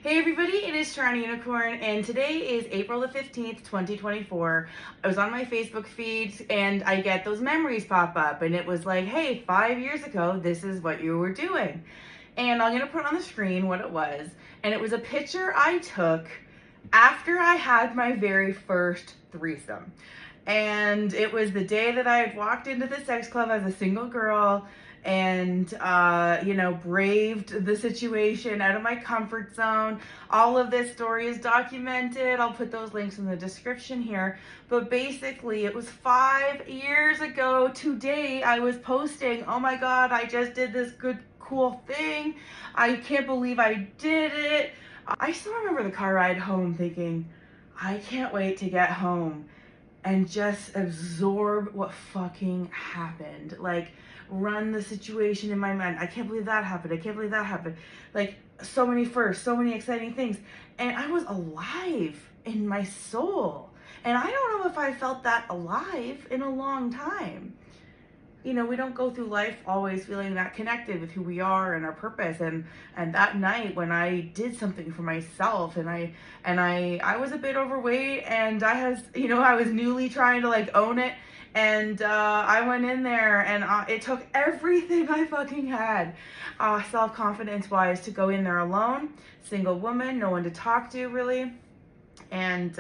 Hey everybody, it is TorontoUnicorn, and today is April the 15th, 2024. I was on my Facebook feed, and I get those memories pop up, and it was like, hey, 5 years ago, this is what you were doing. And I'm going to put on the screen what it was, and it was a picture I took after I had my very first threesome. And it was the day that I had walked into the sex club as a single girl and braved the situation out of my comfort zone. All of this story is documented. I'll put those links in the description here. But basically, it was 5 years ago today I was posting, oh my god, I just did this good cool thing. I can't believe I did it. I still remember the car ride home thinking, I can't wait to get home and just absorb what fucking happened. Like, run the situation in my mind. I can't believe that happened. I can't believe that happened. Like, so many firsts, so many exciting things. And I was alive in my soul. And I don't know if I felt that alive in a long time. You know, we don't go through life always feeling that connected with who we are and our purpose. And that night when I did something for myself, and I was a bit overweight, and I was newly trying to like own it, and I went in there, and it took everything I fucking had, self-confidence wise, to go in there alone, single woman, no one to talk to really, and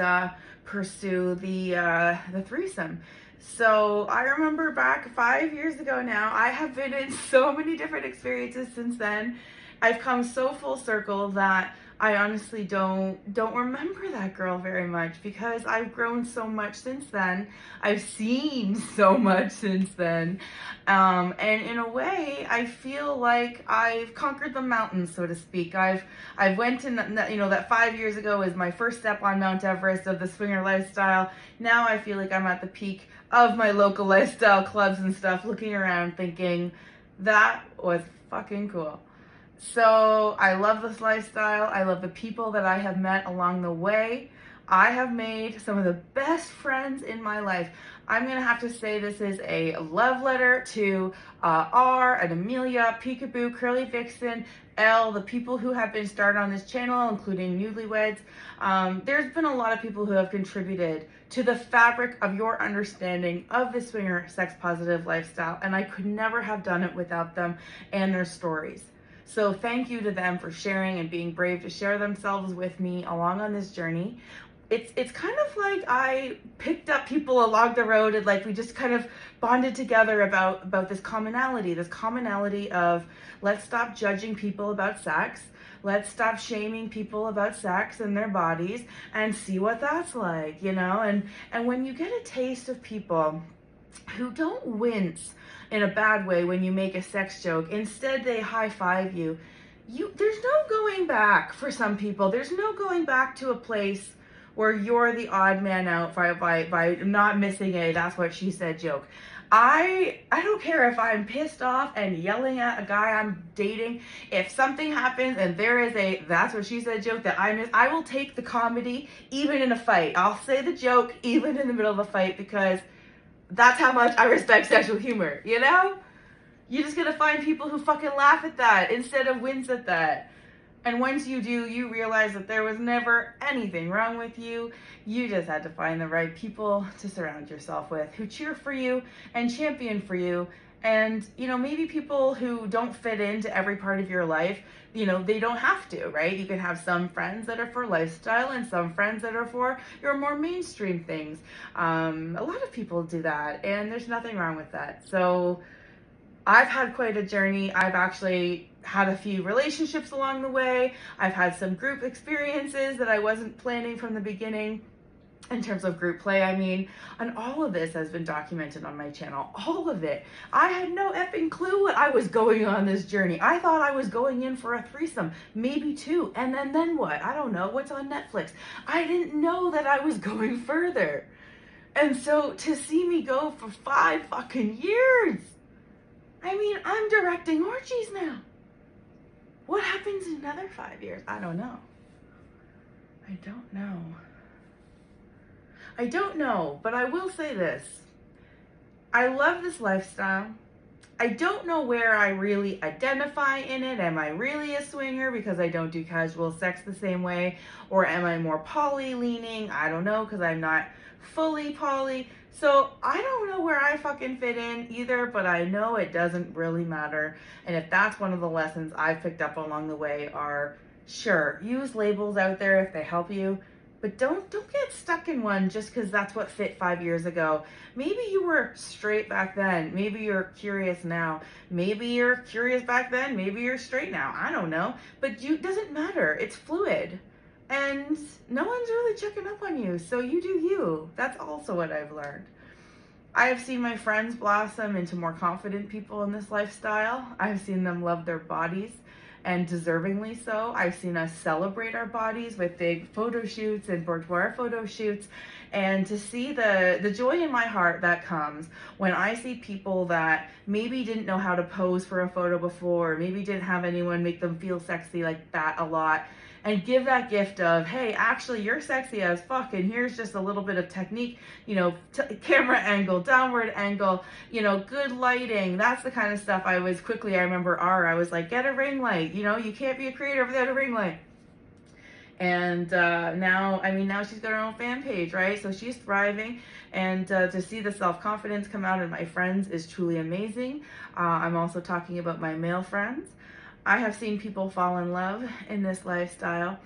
pursue the threesome. So I remember back 5 years ago now, I have been in so many different experiences since then. I've come so full circle that I honestly don't remember that girl very much, because I've grown so much since then. I've seen so much since then. And in a way, I feel like I've conquered the mountains, so to speak. I've went in, that 5 years ago is my first step on Mount Everest of the swinger lifestyle. Now I feel like I'm at the peak of my local lifestyle clubs and stuff, looking around thinking, that was fucking cool. So I love this lifestyle. I love the people that I have met along the way. I have made some of the best friends in my life. I'm going to have to say this is a love letter to R and Amelia, Peekaboo, Curly Vixen, L, the people who have been started on this channel, including newlyweds. There's been a lot of people who have contributed to the fabric of your understanding of the swinger sex positive lifestyle, and I could never have done it without them and their stories. So thank you to them for sharing and being brave to share themselves with me along on this journey. It's kind of like I picked up people along the road, and like we just kind of bonded together about this commonality of, let's stop judging people about sex. Let's stop shaming people about sex and their bodies and see what that's like, And when you get a taste of people who don't wince in a bad way when you make a sex joke, instead they high-five you, there's no going back for some people. There's no going back to a place where you're the odd man out by not missing a "that's what she said" joke. I don't care if I'm pissed off and yelling at a guy I'm dating. If something happens and there is a "that's what she said" joke that I miss, I will take the comedy even in a fight. I'll say the joke even in the middle of a fight, because that's how much I respect sexual humor, You're just gonna find people who fucking laugh at that instead of wince at that. And once you do, you realize that there was never anything wrong with you. You just had to find the right people to surround yourself with, who cheer for you and champion for you. And, maybe people who don't fit into every part of your life, they don't have to, right? You can have some friends that are for lifestyle and some friends that are for your more mainstream things. A lot of people do that, and there's nothing wrong with that. So I've had quite a journey. I've actually had a few relationships along the way. I've had some group experiences that I wasn't planning from the beginning, in terms of group play, and all of this has been documented on my channel, all of it. I had no effing clue what I was going on this journey. I thought I was going in for a threesome, maybe two, and then what? I don't know, what's on Netflix? I didn't know that I was going further. And so to see me go for 5 fucking years, I'm directing orgies now. What happens in another 5 years? I don't know. I don't know, but I will say this. I love this lifestyle. I don't know where I really identify in it. Am I really a swinger because I don't do casual sex the same way? Or am I more poly leaning? I don't know, because I'm not fully poly. So I don't know where I fucking fit in either, but I know it doesn't really matter. And if that's one of the lessons I've picked up along the way are, sure, use labels out there if they help you, but don't get stuck in one just because that's what fit 5 years ago. Maybe you were straight back then. Maybe you're curious now. Maybe you're curious back then. Maybe you're straight now. I don't know. But it doesn't matter. It's fluid. And no one's really checking up on you. So you do you. That's also what I've learned. I have seen my friends blossom into more confident people in this lifestyle. I've seen them love their bodies, and deservingly so. I've seen us celebrate our bodies with big photo shoots and boudoir photo shoots, and to see the joy in my heart that comes when I see people that maybe didn't know how to pose for a photo before, maybe didn't have anyone make them feel sexy like that a lot, and give that gift of, hey, actually you're sexy as fuck, and here's just a little bit of technique, camera angle, downward angle, good lighting. That's the kind of stuff I remember I was like, get a ring light, you can't be a creator without a ring light. And now she's got her own fan page, right? So she's thriving, and to see the self-confidence come out in my friends is truly amazing. I'm also talking about my male friends. I have seen people fall in love in this lifestyle,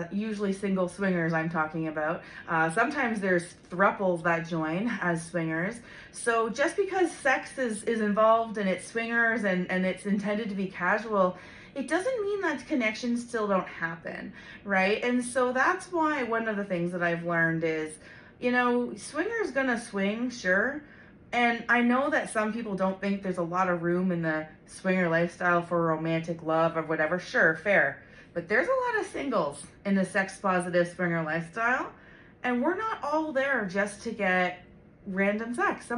usually single swingers I'm talking about. Sometimes there's thruples that join as swingers. So just because sex is involved and it's swingers and it's intended to be casual, it doesn't mean that connections still don't happen, right? And so that's why one of the things that I've learned is, swingers gonna swing, sure. And I know that some people don't think there's a lot of room in the swinger lifestyle for romantic love or whatever. Sure, fair. But there's a lot of singles in the sex positive swinger lifestyle. And we're not all there just to get random sex. A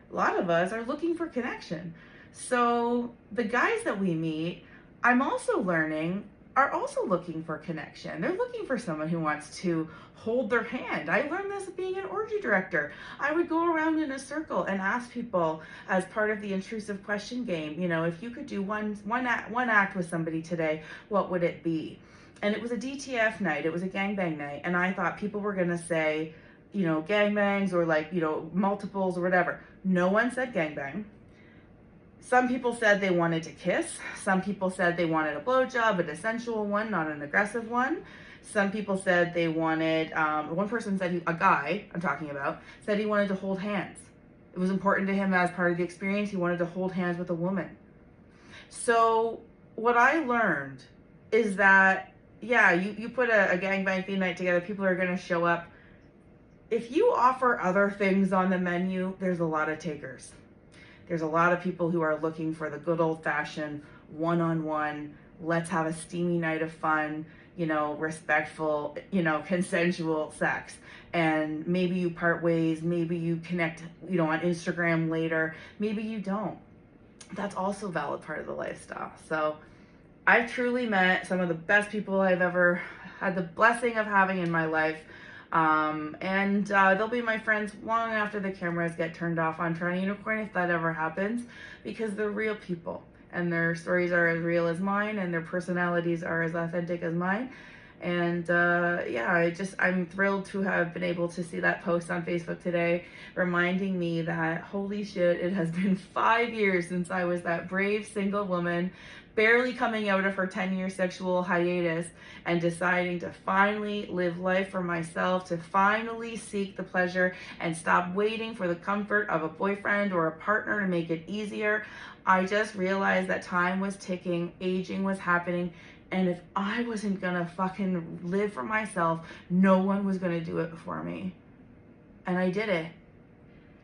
lot of us are looking for connection. So the guys that we meet, I'm also learning, are also looking for connection. They're looking for someone who wants to hold their hand. I learned this being an orgy director. I would go around in a circle and ask people as part of the intrusive question game, if you could do one act with somebody today, what would it be? And it was a DTF night. It was a gangbang night. And I thought people were going to say, gangbangs or multiples or whatever. No one said gangbang. Some people said they wanted to kiss. Some people said they wanted a blowjob, a sensual one, not an aggressive one. Some people said they wanted, one person said, a guy I'm talking about, said he wanted to hold hands. It was important to him as part of the experience. He wanted to hold hands with a woman. So what I learned is that, yeah, you put a gangbang theme night together, people are going to show up. If you offer other things on the menu, there's a lot of takers. There's a lot of people who are looking for the good old-fashioned one-on-one, let's have a steamy night of fun, respectful, consensual sex. And maybe you part ways, maybe you connect, on Instagram later, maybe you don't. That's also a valid part of the lifestyle. So I've truly met some of the best people I've ever had the blessing of having in my life. And they'll be my friends long after the cameras get turned off on TorontoUnicorn, if that ever happens, because they're real people and their stories are as real as mine and their personalities are as authentic as mine. And I'm thrilled to have been able to see that post on Facebook today, reminding me that holy shit, it has been 5 years since I was that brave single woman barely coming out of her 10-year sexual hiatus and deciding to finally live life for myself, to finally seek the pleasure and stop waiting for the comfort of a boyfriend or a partner to make it easier. I just realized that time was ticking, aging was happening, and if I wasn't gonna fucking live for myself, no one was gonna do it before me. And I did it.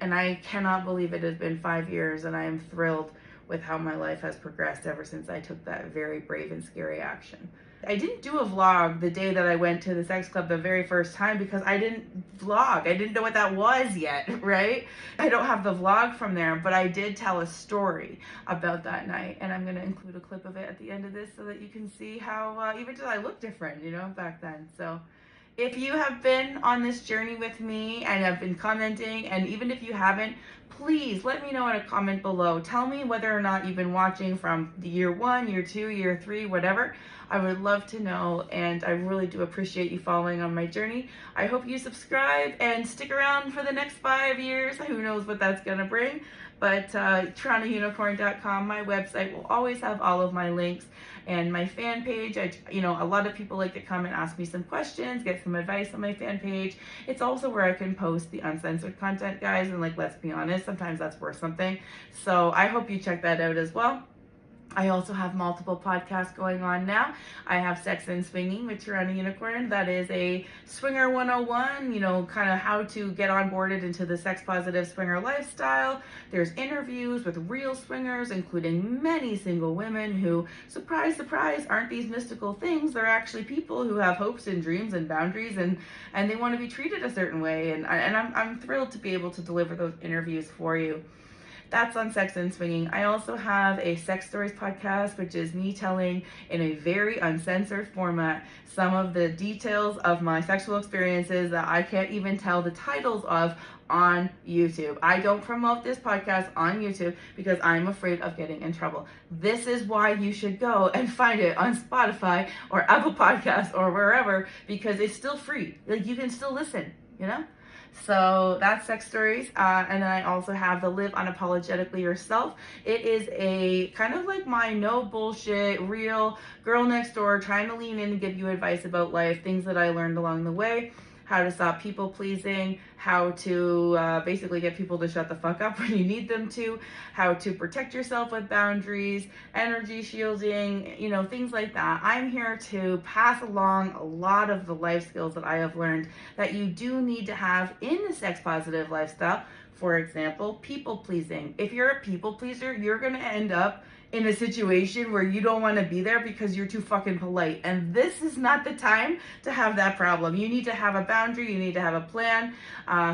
And I cannot believe it has been 5 years, and I am thrilled with how my life has progressed ever since I took that very brave and scary action. I didn't do a vlog the day that I went to the sex club the very first time because I didn't vlog. I didn't know what that was yet, right? I don't have the vlog from there, but I did tell a story about that night, and I'm gonna include a clip of it at the end of this so that you can see how, even did I look different, back then. So If you have been on this journey with me and have been commenting, and even if you haven't, please let me know in a comment below. Tell me whether or not you've been watching from the year 1, year 2, year 3, whatever. I would love to know, and I really do appreciate you following on my journey. I hope you subscribe and stick around for the next 5 years. Who knows what that's gonna bring, but TorontoUnicorn.com, my website, will always have all of my links, and my fan page. A lot of people like to come and ask me some questions, get some advice on my fan page. It's also where I can post the uncensored content, guys, and like, let's be honest, sometimes that's worth something. So I hope you check that out as well. I also have multiple podcasts going on now. I have Sex and Swinging with TorontoUnicorn. That is a swinger 101, kind of how to get onboarded into the sex positive swinger lifestyle. There's interviews with real swingers, including many single women who, surprise, surprise, aren't these mystical things. They're actually people who have hopes and dreams and boundaries, and they want to be treated a certain way. And I'm thrilled to be able to deliver those interviews for you. That's on Sex and Swinging. I also have a Sex Stories podcast, which is me telling in a very uncensored format some of the details of my sexual experiences that I can't even tell the titles of on YouTube. I don't promote this podcast on YouTube because I'm afraid of getting in trouble. This is why you should go and find it on Spotify or Apple Podcasts or wherever, because it's still free. Like, you can still listen, So that's Sex Stories. And then I also have the Live Unapologetically Yourself. It is a kind of like my no bullshit, real girl next door, trying to lean in and give you advice about life, things that I learned along the way, how to stop people pleasing, how to basically get people to shut the fuck up when you need them to, how to protect yourself with boundaries, energy shielding, things like that. I'm here to pass along a lot of the life skills that I have learned that you do need to have in the sex positive lifestyle. For example, people pleasing. If you're a people pleaser, you're gonna end up in a situation where you don't want to be there because you're too fucking polite. And this is not the time to have that problem. You need to have a boundary, you need to have a plan.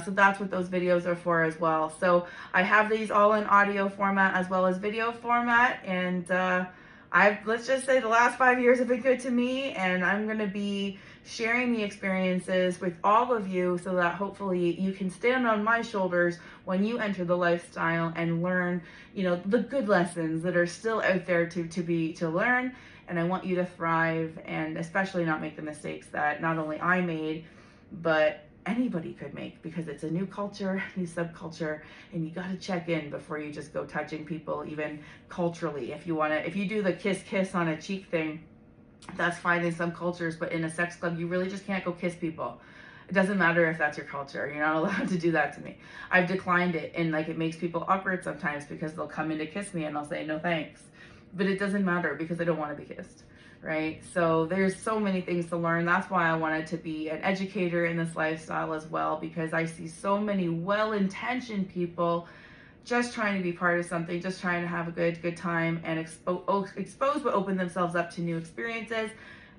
So that's what those videos are for as well. So I have these all in audio format as well as video format. And let's just say the last 5 years have been good to me, and I'm gonna be sharing the experiences with all of you so that hopefully you can stand on my shoulders when you enter the lifestyle and learn, the good lessons that are still out there to learn. And I want you to thrive, and especially not make the mistakes that not only I made, but anybody could make, because it's a new culture, new subculture, and you got to check in before you just go touching people, even culturally. If you do the kiss on a cheek thing, that's fine in some cultures, but in a sex club, you really just can't go kiss people. It doesn't matter if that's your culture. You're not allowed to do that to me. I've declined it, and it makes people awkward sometimes because they'll come in to kiss me and I'll say no thanks. But it doesn't matter because I don't want to be kissed, right? So there's so many things to learn. That's why I wanted to be an educator in this lifestyle as well, because I see so many well-intentioned people just trying to be part of something, just trying to have a good time and expose but open themselves up to new experiences.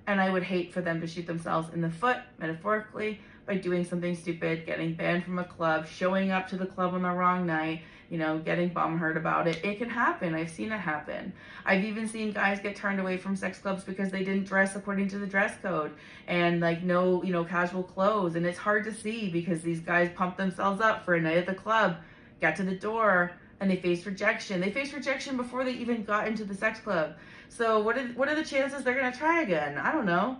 And I would hate for them to shoot themselves in the foot, metaphorically, by doing something stupid, getting banned from a club, showing up to the club on the wrong night, getting bumhurt about it. It can happen. I've seen it happen. I've even seen guys get turned away from sex clubs because they didn't dress according to the dress code, and no, casual clothes. And it's hard to see because these guys pump themselves up for a night at the club, get to the door, and they face rejection. They face rejection before they even got into the sex club. So what are the chances they're gonna try again? I don't know.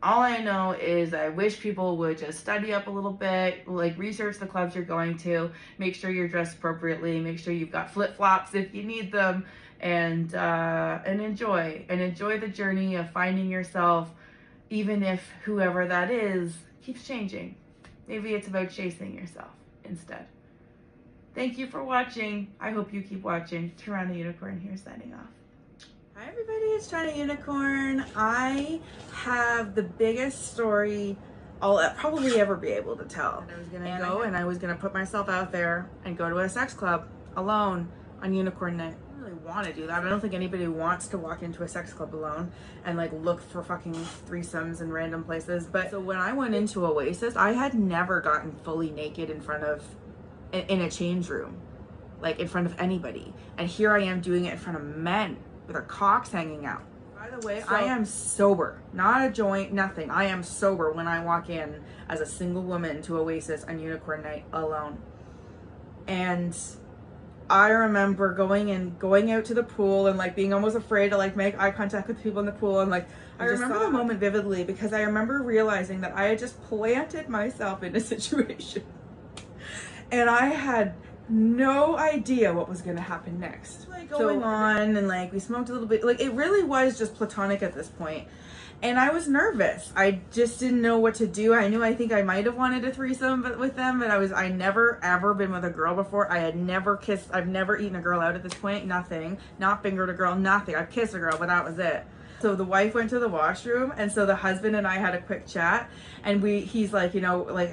All I know is I wish people would just study up a little bit, research the clubs you're going to, make sure you're dressed appropriately, make sure you've got flip-flops if you need them, and enjoy the journey of finding yourself, even if whoever that is keeps changing. Maybe it's about chasing yourself instead. Thank you for watching. I hope you keep watching. TorontoUnicorn here, signing off. Hi everybody, it's TorontoUnicorn. I have the biggest story I'll probably ever be able to tell. I was gonna go and I was gonna put myself out there and go to a sex club alone on Unicorn Night. I don't really want to do that. I don't think anybody wants to walk into a sex club alone and look for fucking threesomes in random places. But so when I went into Oasis, I had never gotten fully naked in a change room, in front of anybody. And here I am doing it in front of men with their cocks hanging out. By the way, I am sober, not a joint, nothing. I am sober when I walk in as a single woman to Oasis on Unicorn night alone. And I remember going out to the pool and like being almost afraid to like make eye contact with people in the pool, and like I remember the moment vividly because I remember realizing that I had just planted myself in a situation and I had no idea what was gonna happen next. Like going on, and like we smoked a little bit, like it really was just platonic at this point. And I was nervous. I just didn't know what to do. I think I might have wanted a threesome with them, but I never ever been with a girl before. I had never kissed, I've never eaten a girl out at this point, nothing. Not fingered a girl, nothing. I've kissed a girl, but that was it. So the wife went to the washroom, and so the husband and I had a quick chat, and he's like, you know, like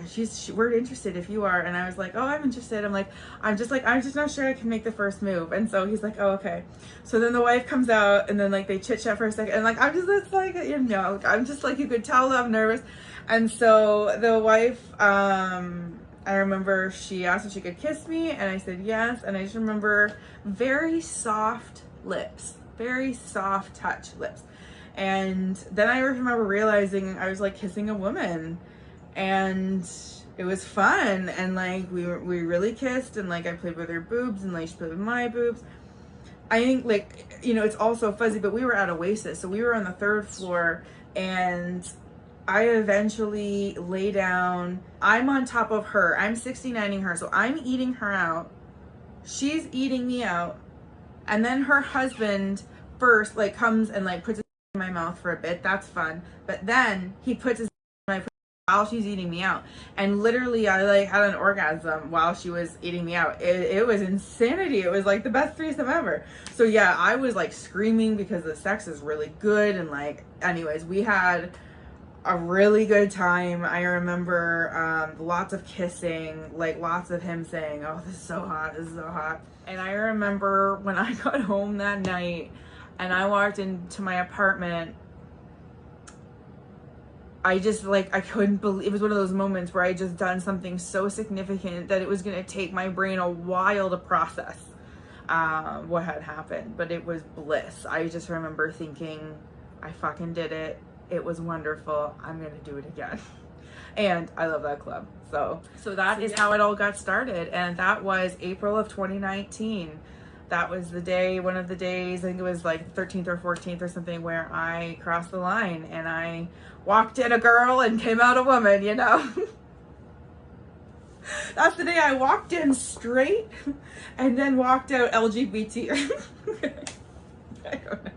we're interested if you are, and I was like, oh, I'm interested. I'm just not sure I can make the first move, and so he's like, oh, okay. So then the wife comes out, and then like they chit chat for a second, and like it's like, you know, I'm just like, you could tell I'm nervous, and so the wife, I remember she asked if she could kiss me, and I said yes, and I just remember very soft lips, very soft touch lips. And then I remember realizing I was like kissing a woman, and it was fun, and like we really kissed, and like I played with her boobs, and like she played with my boobs. I think, like, you know, it's all so fuzzy, but we were at Oasis, so we were on the 3rd floor, and I eventually lay down. I'm on top of her. I'm 69ing her, so I'm eating her out. She's eating me out, and then her husband first like comes and like puts his in my mouth for a bit. That's fun, but then he puts his in my while she's eating me out, and literally I like had an orgasm while she was eating me out. It was insanity. It was like the best threesome ever. So yeah, I was like screaming because the sex is really good, and like anyways, we had a really good time. I remember lots of kissing, like lots of him saying, oh, this is so hot, this is so hot. And I remember when I got home that night and I walked into my apartment, I just like, I couldn't believe, it was one of those moments where I just done something so significant that it was going to take my brain a while to process what had happened, but it was bliss. I just remember thinking, I fucking did it. It was wonderful. I'm going to do it again. And I love that club. So that is how it all got started. And that was April of 2019. That was the day, one of the days, I think it was like 13th or 14th or something, where I crossed the line and I walked in a girl and came out a woman, you know. That's the day I walked in straight and then walked out LGBT. I don't know.